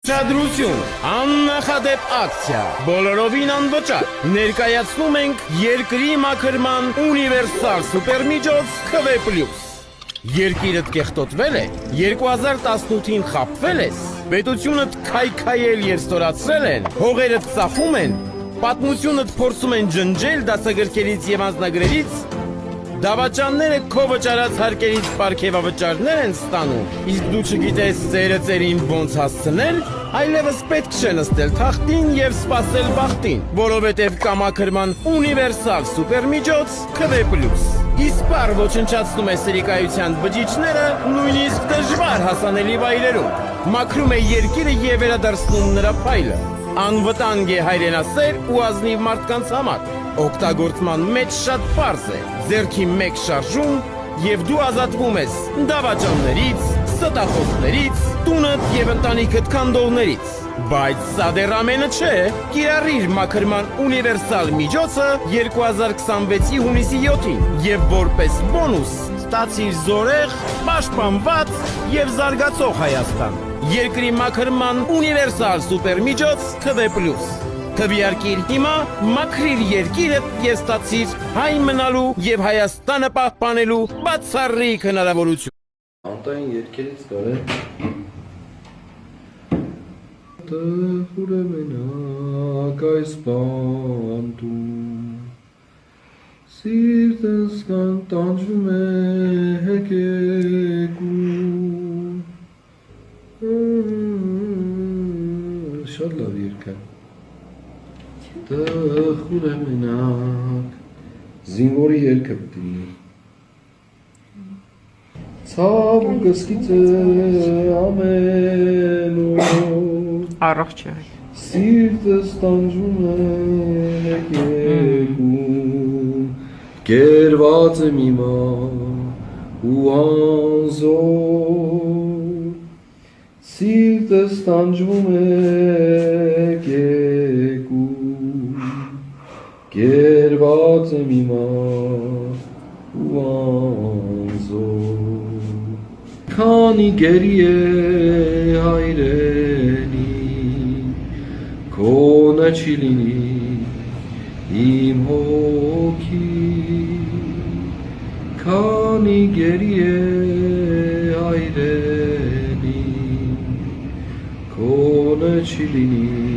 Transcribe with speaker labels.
Speaker 1: Շադրություն, աննախադեպ ակցիա, բոլորովին անվճար, ներկայացնում ենք երկրի մաքրման ունիվերսալ սուպերմիջոց ՔՎ+։ Երկիրդ կեղտոտվել է, 2018-ին խաբվել ես, պետությունդ քայքայել և ստորացրել են, հողերդ ծախում են, պատմությունդ փորձում են ջնջել դասագրքերից և անձնագրերից, դավաճանները քո վճարած հարկերից պարգևավճարներ են ստանում, իսկ դու չգիտես ծերը ծերին ոնց հասցնել, այլևս պետք չէ նստել թախտին և սպասել բախտին, որովհետև կա մաքրման ունիվերսալ սուպերմիջոց ՔՎ+։ Իսպառ ոչնչացնում է սրիկայության բջիջները նույնիսկ դժվար հասանելի վայրերում, մաքրում է երկիրը և վերադարձնում նրա փայլը, անվտանգ է հայրենասեր ու ազնիվ մարդկանց համար, օգտագործման մեջ շատ պարզ է, ձեռքի մեկ շարժում և դու ազատվում ես դավաճաններից, ստախոսներից, տունդ և ընտանիքդ քանդողներից, բայց սա դեռ ամենը չէ, կիրառիր մաքրման ունիվերսալ միջոցը 2026-ի հունիսի 7-ին և որպես բոնուս ստացիր զորեղ, պաշտպանված և զարգացող Հայաստան, երկրի մաքրման ունիվերսալ սուպերմիջոց ՔՎ+։ Քվեարկիր հիմա, մաքրիր երկիրդ և ստացիր հայ մնալու և Հայաստանը պահպանելու բացառիկ հնարավորություն։
Speaker 2: Անտային երկերից կար է Տխուր է մենակ այս բանտում Սիրտս կան տանջվում է հեկեկում Շատ լավ երկ է Տխուր է մենակ Զինվորի երկը պտինի Ցավ ու կսկիծը ամենուր
Speaker 3: Առողջ է
Speaker 2: Սիրտս տանջում է հեկեկում Կերված եմ իմա ու անզոր Սիրտս տանջում է հեկեկում Կերված եմ իմա ու անզոր Քանի գերի է հայրենի Քոնը չի լինի իմ հոգի Քանի գերի է հայրենի Քոնը չի լինի